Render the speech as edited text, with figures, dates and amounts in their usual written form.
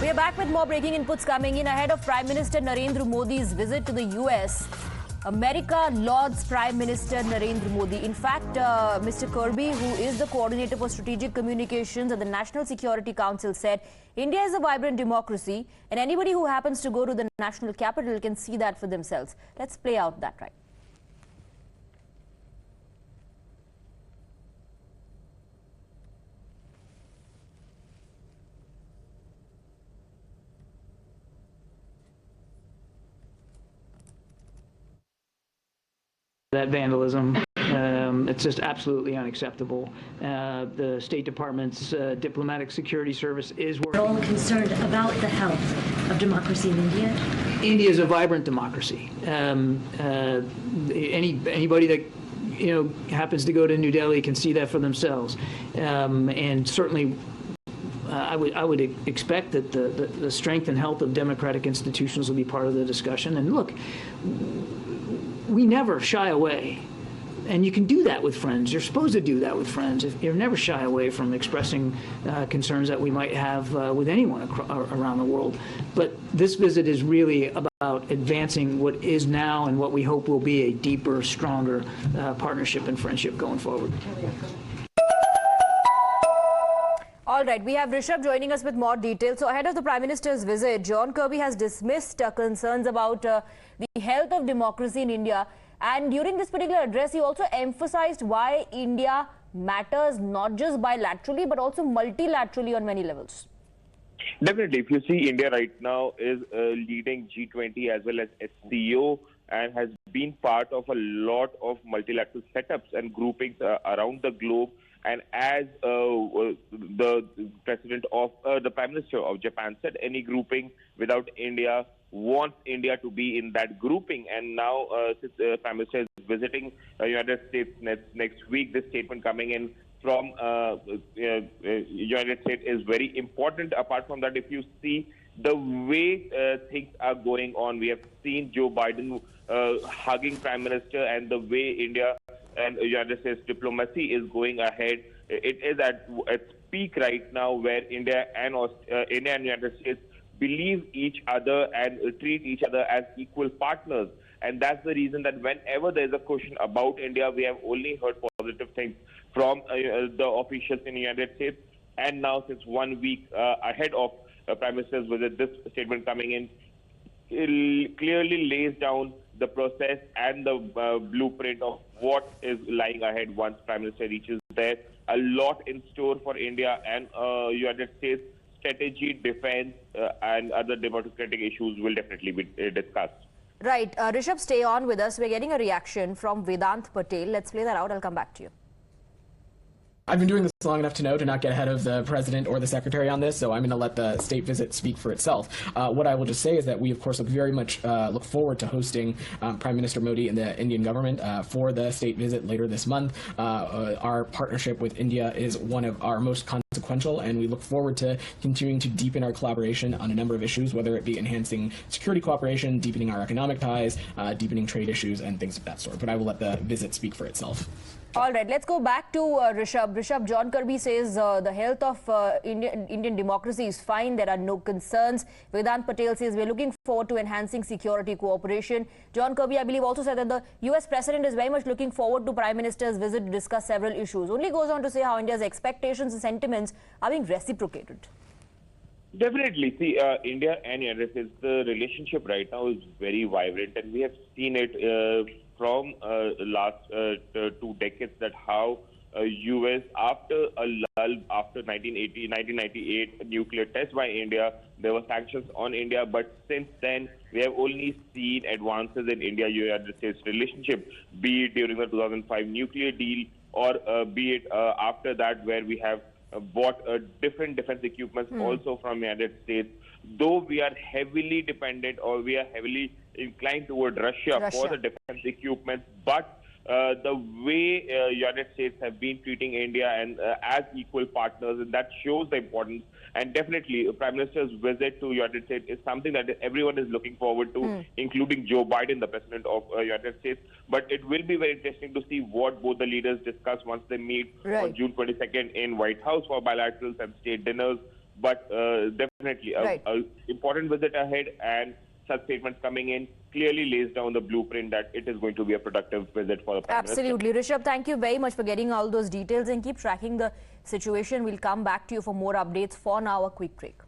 We are back with more breaking inputs coming in ahead of Prime Minister Narendra Modi's visit to the US. America lauds Prime Minister Narendra Modi. In fact, Mr. Kirby, who is the coordinator for strategic communications at the National Security Council, said India is a vibrant democracy and anybody who happens to go to the national capital can see that for themselves. Let's play out that right. That vandalism, it's just absolutely unacceptable. The State Department's Diplomatic Security Service is working. All concerned about the health of democracy in India? India is a vibrant democracy. Anybody that happens to go to New Delhi can see that for themselves, and certainly. I would expect that the strength and health of democratic institutions will be part of the discussion. And look, we never shy away. And you can do that with friends. You're supposed to do that with friends. You're never shy away from expressing concerns that we might have with anyone around the world. But this visit is really about advancing what is now and what we hope will be a deeper, stronger partnership and friendship going forward. All right, we have Rishabh joining us with more details. So ahead of the Prime Minister's visit, John Kirby has dismissed concerns about the health of democracy in India. And during this particular address, he also emphasized why India matters not just bilaterally, but also multilaterally on many levels. Definitely. If you see, India right now is leading G20 as well as SCO and has been part of a lot of multilateral setups and groupings around the globe. And as the president of the Prime Minister of Japan said, any grouping without India wants India to be in that grouping. And now, since the Prime Minister is visiting United States next week, this statement coming in from United States is very important. Apart from that, if you see the way things are going on, we have seen Joe Biden hugging Prime Minister, and the way India and United States diplomacy is going ahead. It is at peak right now, where India and United States believe each other and treat each other as equal partners. And that's the reason that whenever there's a question about India, we have only heard positive things from the officials in the United States. And now, since 1 week ahead of Prime Minister's visit, this statement coming in clearly lays down the process and the blueprint of what is lying ahead once Prime Minister reaches there. A lot in store for India and United States. Strategy, defense, and other democratic issues will definitely be discussed. Right. Rishabh, stay on with us. We're getting a reaction from Vedant Patel. Let's play that out. I'll come back to you. I've been doing this long enough to know to not get ahead of the president or the secretary on this, so I'm going to let the state visit speak for itself. What I will just say is that we, of course, look forward to hosting Prime Minister Modi and the Indian government for the state visit later this month. Our partnership with India is one of our most consequential, and we look forward to continuing to deepen our collaboration on a number of issues, whether it be enhancing security cooperation, deepening our economic ties, deepening trade issues, and things of that sort. But I will let the visit speak for itself. All right, let's go back to Rishabh. Rishabh, John Kirby says the health of Indian democracy is fine. There are no concerns. Vedant Patel says we're looking forward to enhancing security cooperation. John Kirby, I believe, also said that the US president is very much looking forward to Prime Minister's visit to discuss several issues. Only goes on to say how India's expectations and sentiments are being reciprocated. Definitely. See, India and United States, the relationship right now is very vibrant, and we have seen it from last 2 decades, that how US, after a lull after 1998 nuclear test by India, there were sanctions on India, but since then we have only seen advances in India-United States relationship, be it during the 2005 nuclear deal, or be it after that, where we have bought different defense equipments also from the United States. Though we are heavily dependent, or we are heavily inclined toward Russia for the defense equipment, but the way United States have been treating India and as equal partners, and that shows the importance. And definitely, Prime Minister's visit to United States is something that everyone is looking forward to, including Joe Biden, the president of United States. But it will be very interesting to see what both the leaders discuss once they meet on June 22nd in White House for bilaterals and state dinners. But definitely, Right. a important visit ahead, and such statements coming in clearly lays down the blueprint that it is going to be a productive visit for the Prime Minister. Absolutely. Rishabh, thank you very much for getting all those details and keep tracking the situation. We'll come back to you for more updates. For now, a quick break.